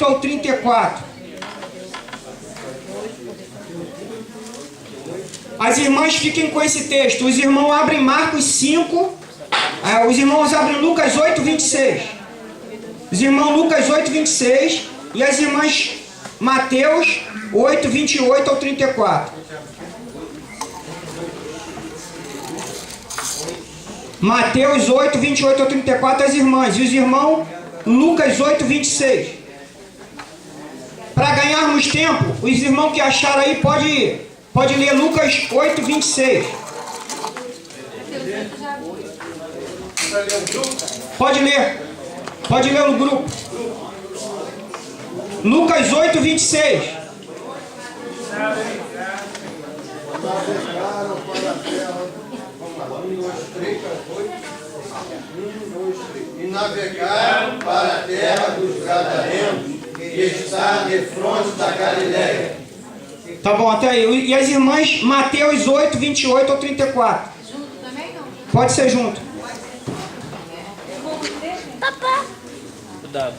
28 ao 34. As irmãs fiquem com esse texto. Os irmãos abrem Marcos 5. Os irmãos abrem Lucas 8, 26. Os irmãos Lucas 8, 26. E as irmãs Mateus 8, 28 ao 34. Mateus 8, 28 ao 34, as irmãs. E os irmãos Lucas 8, 26. Para ganharmos tempo, os irmãos que acharam aí, pode ler Lucas 8, 26. Pode ler no grupo. Lucas 8, 26. E navegaram para a terra dos Gadarenos, que está defronte da Galileia. Tá bom, até aí. E as irmãs Mateus 8, 28 ao 34. Junto também não? Pode ser junto. Papá. Cuidado.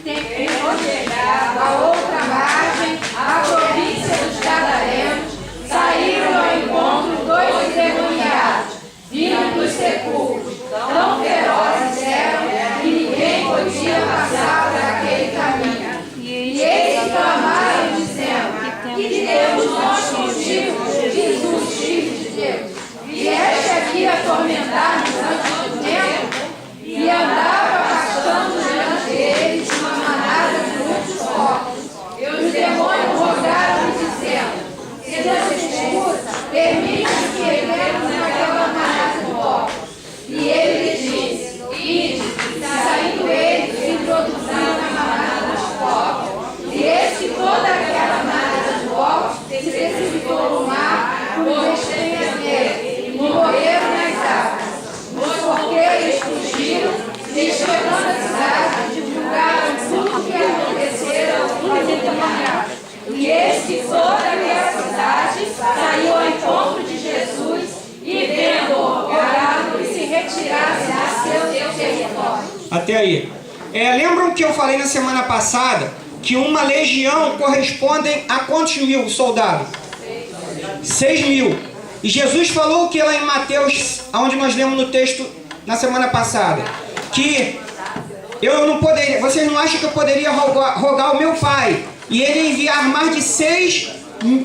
Depois chegado a outra margem, a província dos Gadarenos, saíram ao encontro dois endemoniados, vindo dos sepulcros. Tão ferozes eram que ninguém podia passar por aquele caminho. E eles clamaram, dizendo: que Deus nós contigo, Jesus, Filho de Deus. Vieste aqui atormentar-nos antes do tempo? E andava passando diante deles uma manada de muitos porcos. E os demônios rogaram-lhe, dizendo: se nos expulsa, permite que entremos naquela manada de porcos. E ele lhe disse: ide. E saindo eles, introduziram na manada dos porcos. E eis que toda aquela manada de porcos se precipitou no mar por estremecer, e morreram nas águas. Os porqueiros fugiram, e chegando à cidade, divulgaram tudo o que acontecera aos endemoniados. E eis que toda aquela cidade saiu ao encontro de Jesus, e vendo-o, oraram e se retiraram a seu território. Até aí. Lembram que eu falei na semana passada que uma legião corresponde a quantos mil soldados? 6.000. E Jesus falou que lá em Mateus, onde nós lemos no texto na semana passada, que eu não poderia, vocês não acham que eu poderia rogar ao meu Pai e ele enviar mais de 6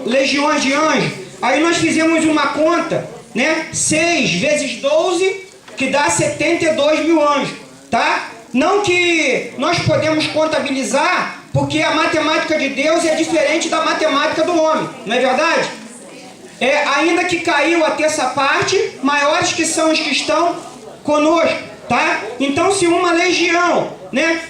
legiões de anjos? Aí nós fizemos uma conta, né? 6 vezes 12, que dá 72 mil anjos, tá? Não que nós podemos contabilizar, porque a matemática de Deus é diferente da matemática do homem, não é verdade? Ainda que caiu a terça parte, maiores que são os que estão conosco, tá? Então, se uma legião, né,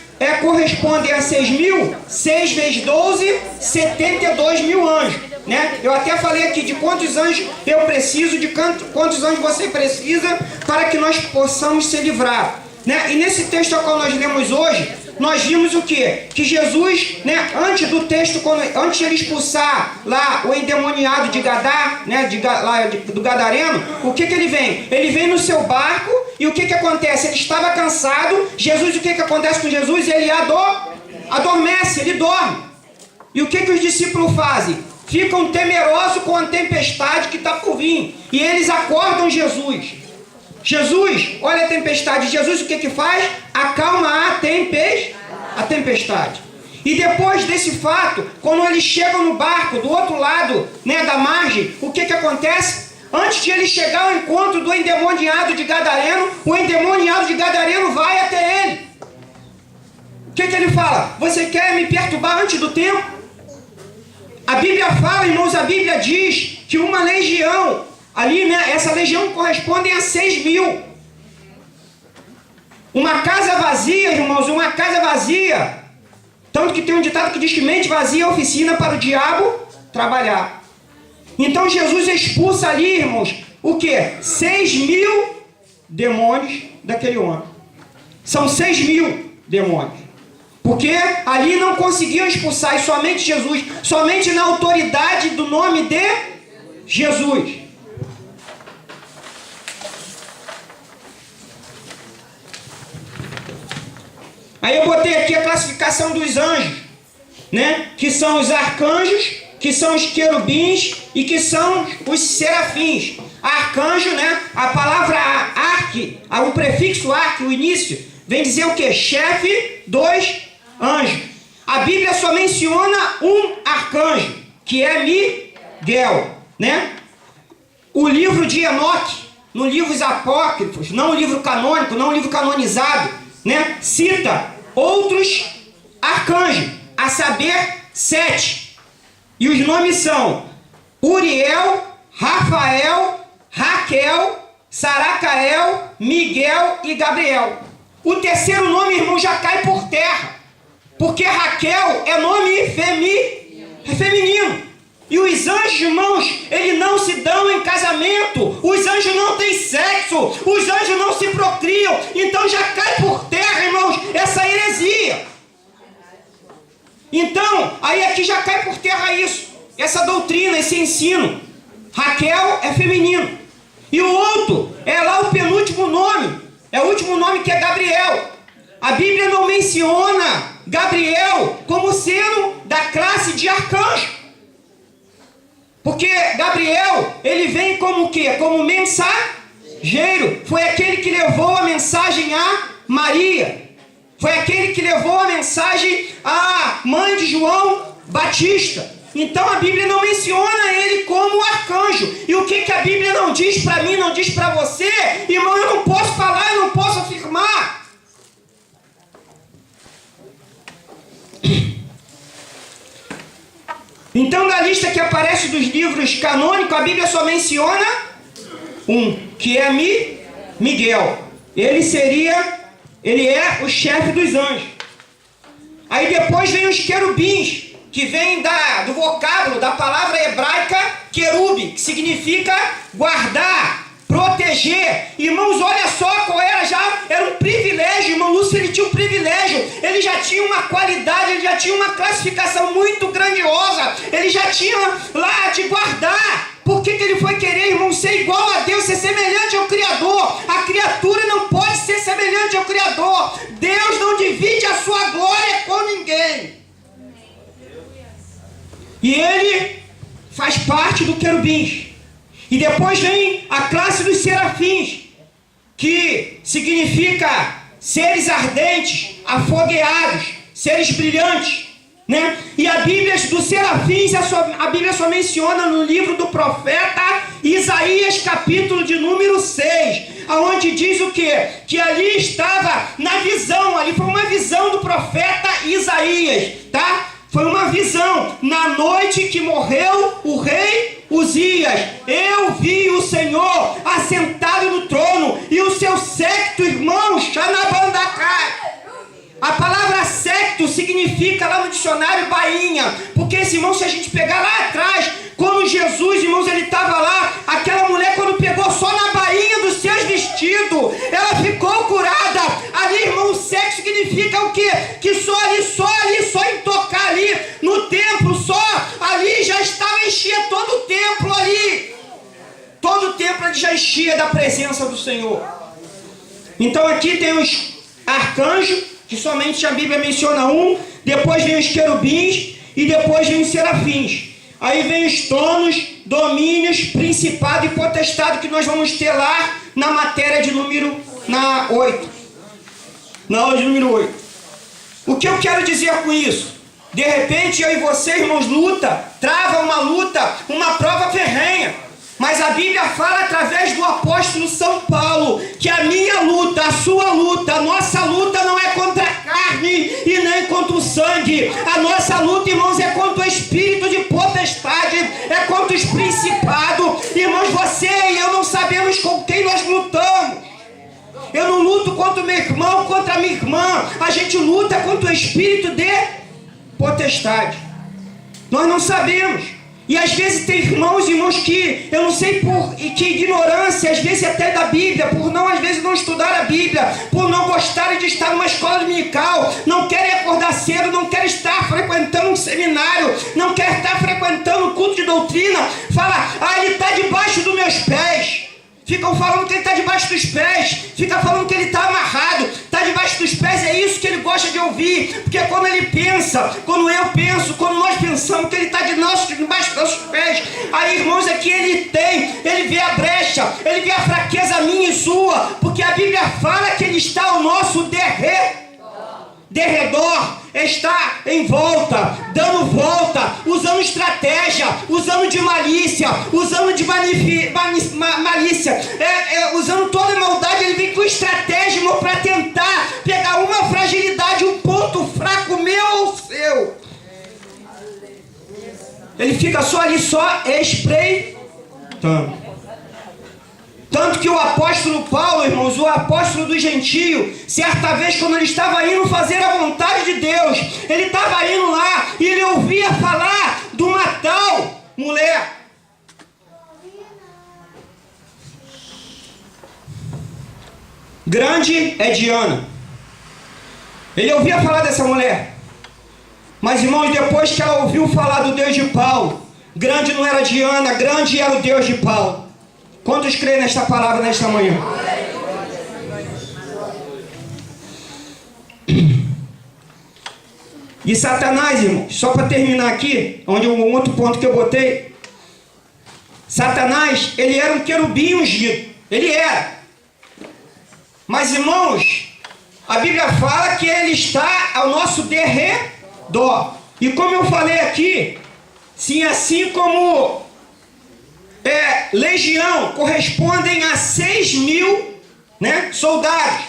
corresponde a 6.000, 6 vezes 12, 72 mil anjos, né? Eu até falei aqui de quantos anjos eu preciso, de quantos anjos você precisa para que nós possamos ser livrados, né? E nesse texto ao qual nós lemos hoje, nós vimos o quê? Que Jesus, né, antes do texto, antes de ele expulsar lá o endemoniado de Gadá, né, do Gadareno, o que ele vem? Ele vem no seu barco e o que acontece? Ele estava cansado. Jesus, o que acontece com Jesus? Ele adormece, ele dorme. E o que os discípulos fazem? Ficam temerosos com a tempestade que está por vir. E eles acordam Jesus. Jesus, olha a tempestade. Jesus o que faz? Acalma a tempestade. E depois desse fato, quando eles chegam no barco, do outro lado, né, da margem, o que acontece? Antes de ele chegar ao encontro do endemoniado de Gadareno, o endemoniado de Gadareno vai até ele. O que ele fala? Você quer me perturbar antes do tempo? A Bíblia fala, irmãos, a Bíblia diz que uma legião, ali, né, essa legião corresponde a 6.000. Uma casa vazia, irmãos, uma casa vazia. Tanto que tem um ditado que diz que mente vazia é oficina para o diabo trabalhar. Então Jesus expulsa ali, irmãos, o quê? 6.000 demônios daquele homem. São 6.000 demônios. Porque ali não conseguiam expulsar, e somente Jesus, somente na autoridade do nome de Jesus. Aí eu botei aqui a classificação dos anjos, né? Que são os arcanjos, que são os querubins e que são os serafins. Arcanjo, né? A palavra arque, o prefixo arque, o início, vem dizer o quê? Chefe dos anjos. A Bíblia só menciona um arcanjo, que é Miguel, né? O livro de Enoque, no livros apócrifos, não o livro canônico, não o livro canonizado, né? Cita outros arcanjos, a saber, 7. E os nomes são Uriel, Rafael, Raquel, Saracael, Miguel e Gabriel. O terceiro nome, irmão, já cai por terra, porque Raquel é nome feminino. E os anjos, irmãos, eles não se dão em casamento. Os anjos não têm sexo. Os anjos não se procriam. Então já cai por terra, irmãos, essa heresia. Então, aí aqui já cai por terra isso. Essa doutrina, esse ensino. Raquel é feminino. E o outro é lá o penúltimo nome. É o último nome, que é Gabriel. A Bíblia não menciona Gabriel como sendo da classe de arcanjo. Porque Gabriel, ele vem como o quê? Como mensageiro. Foi aquele que levou a mensagem a Maria. Foi aquele que levou a mensagem à mãe de João Batista. Então a Bíblia não menciona ele como arcanjo. E o que a Bíblia não diz para mim, não diz para você, irmão, eu não posso falar, eu não posso afirmar. Então, na lista que aparece dos livros canônicos, a Bíblia só menciona um, que é Miguel. Ele é o chefe dos anjos. Aí depois vem os querubins, que vem do vocábulo, da palavra hebraica querube, que significa guardar, proteger. Irmãos, olha só qual era um privilégio, irmão Lúcio, ele tinha um privilégio, ele já tinha uma qualidade, ele já tinha uma classificação muito grandiosa, ele já tinha lá de guardar. Por que ele foi querer, irmão, ser igual a Deus, ser semelhante ao Criador? A criatura não pode ser semelhante ao Criador. Deus não divide a sua glória com ninguém. E ele faz parte do querubins. E depois vem a classe dos serafins, que significa seres ardentes, afogueados, seres brilhantes, né? E a Bíblia dos serafins, a Bíblia só menciona no livro do profeta Isaías, capítulo de número 6, aonde diz o quê? Que ali estava na visão, ali foi uma visão do profeta Isaías, tá? Foi uma visão, na noite que morreu o rei Uzias, eu vi o Senhor assentado no trono, e o seu séquito, irmãos, Xanabandacai. A palavra séquito significa lá no dicionário bainha, porque esse irmão, se a gente pegar lá atrás, quando Jesus, irmãos, ele estava lá, aquela mulher quando pegou só na bainha dos seus vestidos, ela ficou curada. Ali, irmão, séquito significa o quê? Que só em tocar ali no templo, só ali já estava enchia todo o templo ali. Todo o templo ele já enchia da presença do Senhor. Então aqui tem os arcanjos, que somente a Bíblia menciona um, depois vem os querubins e depois vem os serafins. Aí vem os tronos, domínios, principado e potestado, que nós vamos ter lá na matéria de número 8. Na aula de número 8. O que eu quero dizer com isso? De repente eu e você, irmãos, trava uma luta, uma prova ferrenha. Mas a Bíblia fala através do apóstolo São Paulo que a minha luta, a sua luta, a nossa luta não é contra a carne e nem contra o sangue. A nossa luta, irmãos, é contra o espírito de potestade, é contra os principados. Irmãos, você e eu não sabemos com quem nós lutamos. Eu não luto contra o meu irmão, contra a minha irmã. A gente luta contra o espírito de potestade. Nós não sabemos. E às vezes tem irmãos que eu não sei por que ignorância, às vezes até da Bíblia, por não, às vezes não estudar a Bíblia, por não gostarem de estar numa escola dominical, não querem acordar cedo, não querem estar frequentando um seminário, não querem estar frequentando um culto de doutrina, fala, ele está debaixo dos meus pés. ficam falando que ele está debaixo dos pés, ficam falando que ele está amarrado, está debaixo dos pés, é isso que ele gosta de ouvir, porque quando ele pensa, quando eu penso, quando nós pensamos que ele está debaixo dos nossos pés, aí, irmãos, é que ele vê a brecha, ele vê a fraqueza minha e sua, porque a Bíblia fala que ele está ao nosso derredor, está em volta, dando volta, usando estratégia, usando de malícia, usando de malícia, usando toda a maldade. Ele vem com estratégia, irmão, para tentar pegar uma fragilidade, um ponto fraco meu ou seu. Ele fica só ali, só espreitando. Tanto que o apóstolo Paulo, irmãos, o apóstolo dos gentios, certa vez quando ele estava indo fazer a vontade de Deus, ele estava indo lá e ele ouvia falar de uma tal mulher. Grande é Diana. Ele ouvia falar dessa mulher. Mas, irmãos, depois que ela ouviu falar do Deus de Paulo, grande não era Diana, grande era o Deus de Paulo. Quantos creem nesta palavra nesta manhã? E Satanás, irmãos, só para terminar aqui, onde um outro ponto que eu botei, Satanás, ele era um querubim ungido, ele era. Mas, irmãos, a Bíblia fala que ele está ao nosso derredor. E como eu falei aqui, sim, assim como legião correspondem a 6.000, né, soldados.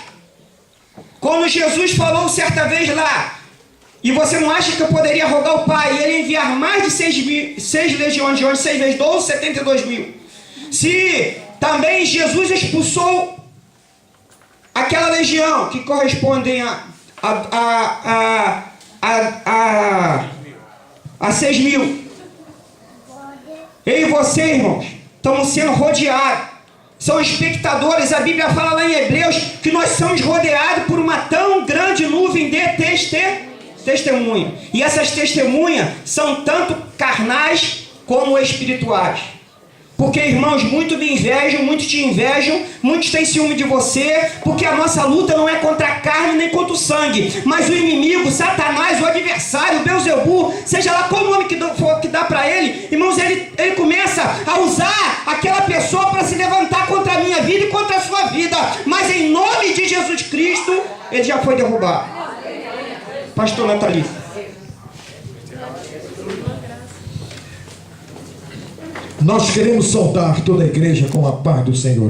Quando Jesus falou certa vez lá, e você não acha que eu poderia rogar ao Pai e ele enviar mais de 6 legiões, de onde 6 vezes 12, 72 mil? Se também Jesus expulsou aquela legião que correspondem a 6.000, eu e você, irmãos, estamos sendo rodeados, são espectadores. A Bíblia fala lá em Hebreus que nós somos rodeados por uma tão grande nuvem de testemunha. E essas testemunhas são tanto carnais como espirituais. Porque, irmãos, muitos me invejam, muitos te invejam, muitos têm ciúme de você, porque a nossa luta não é contra a carne nem contra o sangue, mas o inimigo, Satanás, o adversário, o Beelzebul, seja lá qual nome que dá para ele, irmãos, ele começa a usar aquela pessoa para se levantar contra a minha vida e contra a sua vida, mas em nome de Jesus Cristo, ele já foi derrubado. Pastor Nathalie. Nós queremos saudar toda a igreja com a paz do Senhor.